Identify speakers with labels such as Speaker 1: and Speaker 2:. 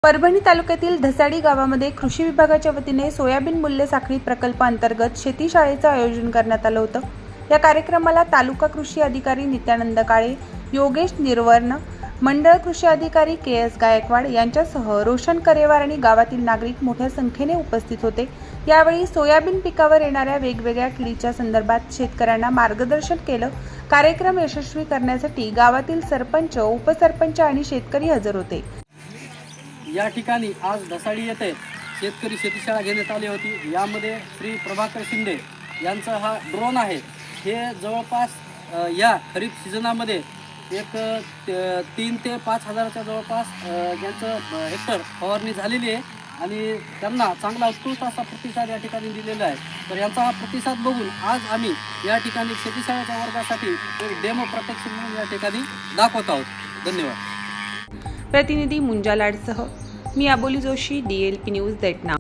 Speaker 1: परभणी तालुक्यातील धसाडी गावामध्ये कृषी विभागाच्या वतीने सोयाबीन मूल्य साखळी प्रकल्प अंतर्गत शेती शाळेचं आयोजन करण्यात आलं होतं। या कार्यक्रमाला तालुका कृषी अधिकारी नित्यानंद काळे, योगेश निर्वर्ण, मंडळ कृषी अधिकारी के.एस. गायकवाड यांच्यासह रोशन करेवार आणि गावातील नागरिक मोठ्या संख्येने उपस्थित होते। यावेळी सोयाबीन पिकावर येणाऱ्या वेगवेगळ्या किडीच्या संदर्भात शेतकऱ्यांना मार्गदर्शन केलं। कार्यक्रम यशस्वी करण्यासाठी गावातील सरपंच, उपसरपंच आणि शेतकरी हजर होते।
Speaker 2: या ठिकाणी आज धसाडी येथे शेतकरी शेतीशाळा घेण्यात आली होती। यामध्ये श्री प्रभाकर शिंदे यांचा हा ड्रोन आहे। हे जवळपास या खरीप सीझनामध्ये एक 3 ते 5 हजाराच्या जवळपास यांचं हेक्टर फवारणी झालेली आहे आणि त्यांना चांगला उत्कृष्ट असा प्रतिसाद या ठिकाणी दिलेला आहे। तर यांचा हा प्रतिसाद बघून आज आम्ही या ठिकाणी शेतीशाळेच्या वर्गासाठी एक डेमो प्रोटेक्शन म्हणून या ठिकाणी दाखवत आहोत। धन्यवाद।
Speaker 1: प्रतिनिधी मुंजा लाडसह मी अबोली जोशी, DLP न्यूज दैठणा।